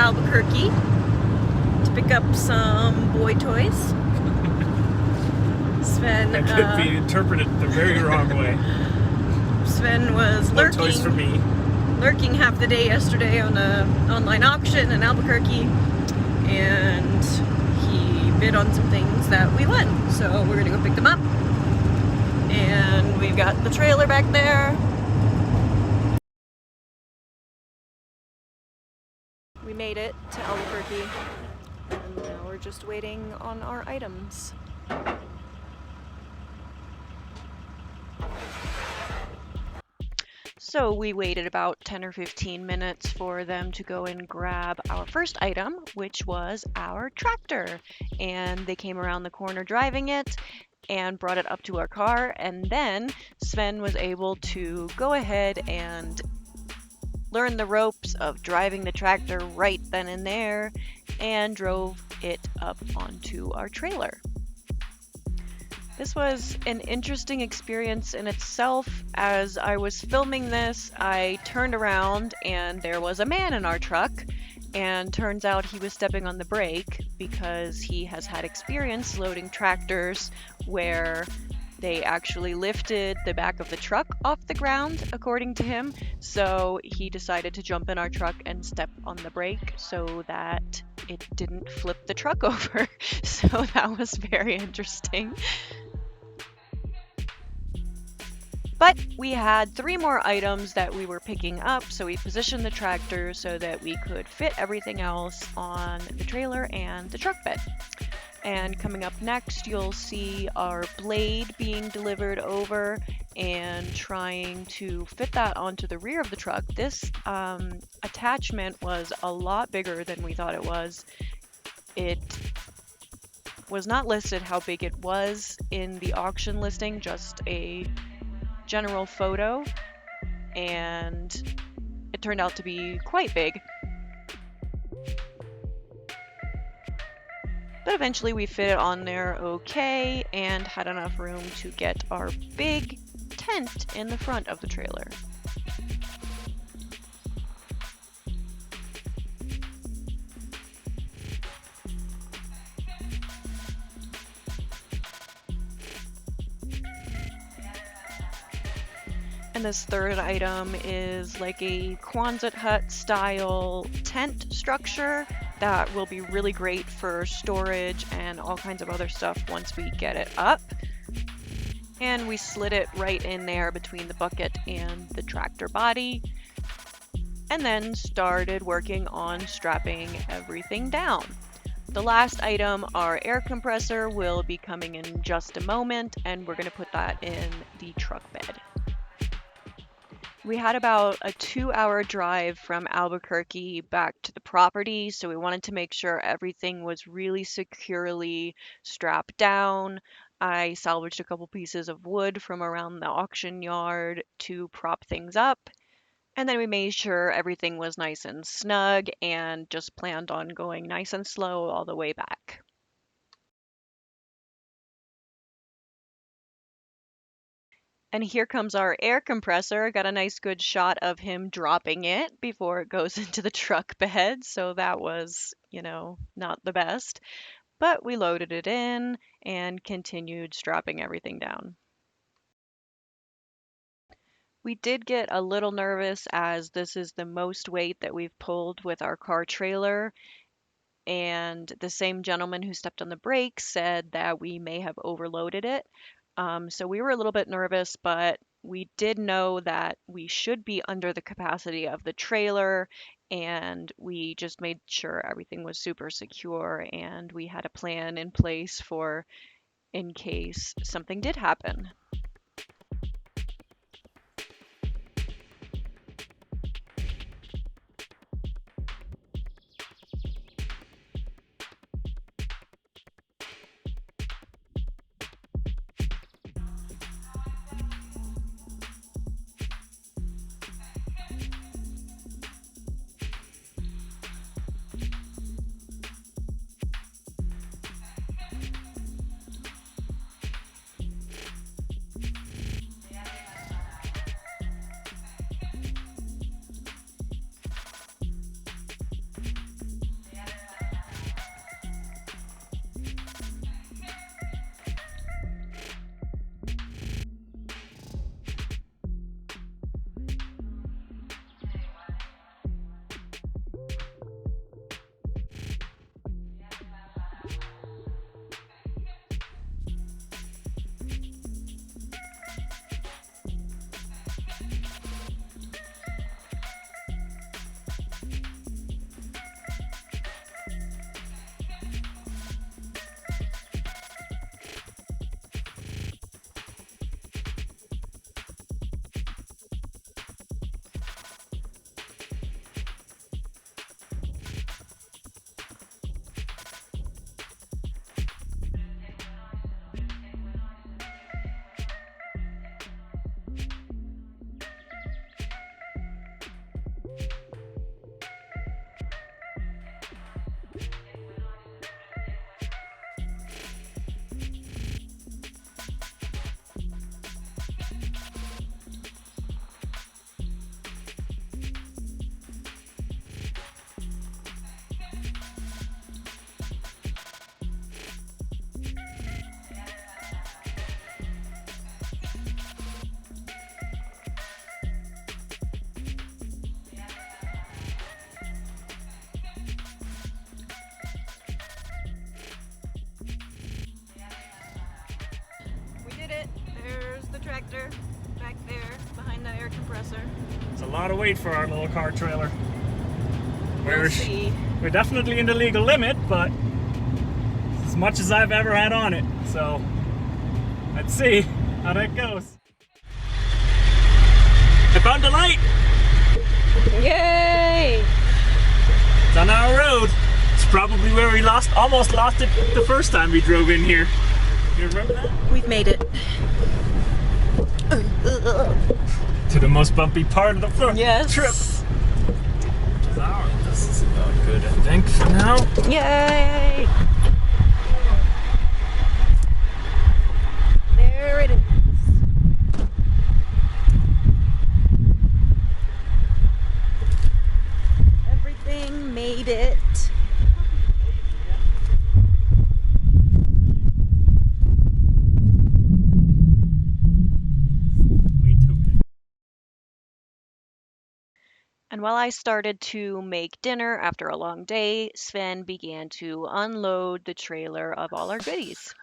Albuquerque to pick up some boy toys. Sven. That could be interpreted the very wrong way. Sven was No toys for me. lurking half the day yesterday on an online auction in Albuquerque, and he bid on some things that we won. So we're gonna go pick them up. And we've got the trailer back there. We made it to Albuquerque, and now we're just waiting on our items. So we waited about 10 or 15 minutes for them to go and grab our first item, which was our tractor. And they came around the corner driving it and brought it up to our car. And then Sven was able to go ahead and learn the ropes of driving the tractor right then and there and drove it up onto our trailer. This was an interesting experience in itself. As I was filming this, I turned around and there was a man in our truck, and turns out he was stepping on the brake because he has had experience loading tractors where they actually lifted the back of the truck off the ground, according to him. So he decided to jump in our truck and step on the brake so that it didn't flip the truck over. So that was very interesting. But we had 3 more items that we were picking up, so we positioned the tractor so that we could fit everything else on the trailer and the truck bed. And coming up next, you'll see our blade being delivered over and trying to fit that onto the rear of the truck. This attachment was a lot bigger than we thought it was. It was not listed how big it was in the auction listing, just a general photo, and it turned out to be quite big. But eventually we fit it on there okay and had enough room to get our big tent in the front of the trailer. And this third item is like a Quonset hut style tent structure that will be really great for storage and all kinds of other stuff once we get it up. And we slid it right in there between the bucket and the tractor body, and then started working on strapping everything down. The last item, our air compressor, will be coming in just a moment, and we're going to put that in the truck bed. We had about a 2-hour drive from Albuquerque back to the property, so we wanted to make sure everything was really securely strapped down. I salvaged a couple pieces of wood from around the auction yard to prop things up, and then we made sure everything was nice and snug and just planned on going nice and slow all the way back. And here comes our air compressor. Got a nice good shot of him dropping it before it goes into the truck bed. So that was, not the best. But we loaded it in and continued strapping everything down. We did get a little nervous as this is the most weight that we've pulled with our car trailer. And the same gentleman who stepped on the brake said that we may have overloaded it. So we were a little bit nervous, but we did know that we should be under the capacity of the trailer, and we just made sure everything was super secure, and we had a plan in place for in case something did happen. tractor back there behind the air compressor. It's a lot of weight for our little car trailer. We'll see. We're definitely in the legal limit, but it's as much as I've ever had on it. So let's see how that goes. I found the light. Yay! It's on our road. It's probably where we almost lost it the first time we drove in here. You remember that? We've made it. To the most bumpy part of the trip. Yes. This is about good, I think, for now. Yay! There it is. Everything made it. And while I started to make dinner after a long day, Sven began to unload the trailer of all our goodies.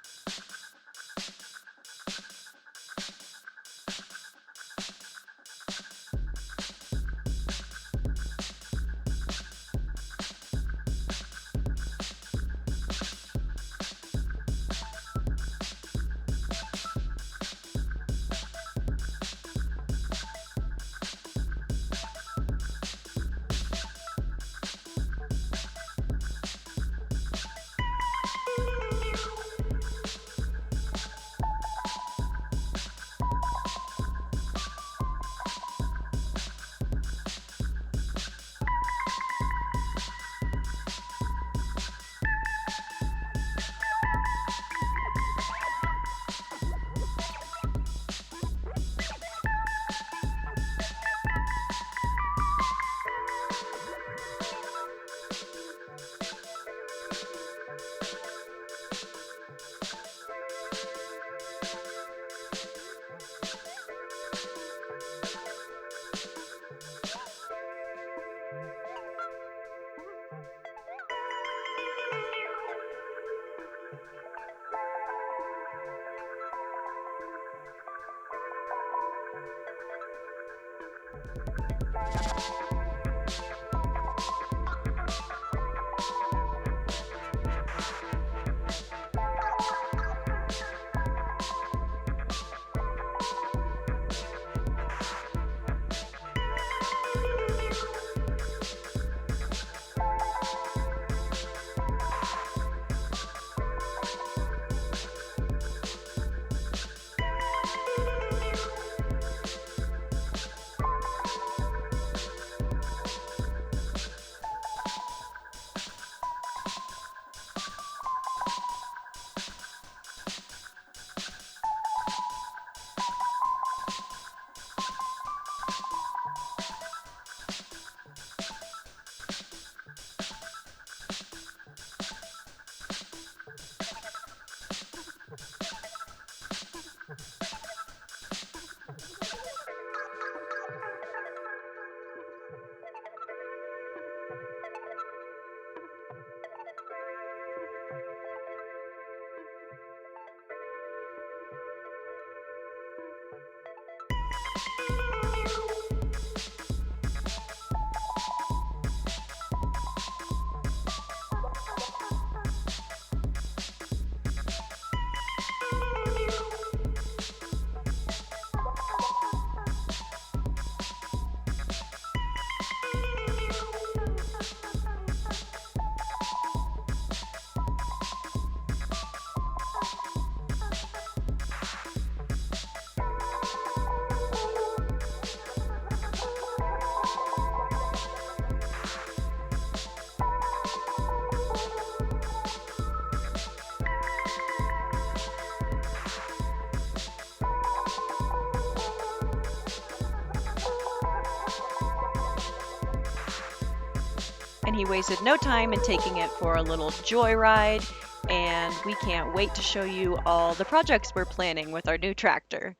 And he wasted no time in taking it for a little joyride, and we can't wait to show you all the projects we're planning with our new tractor.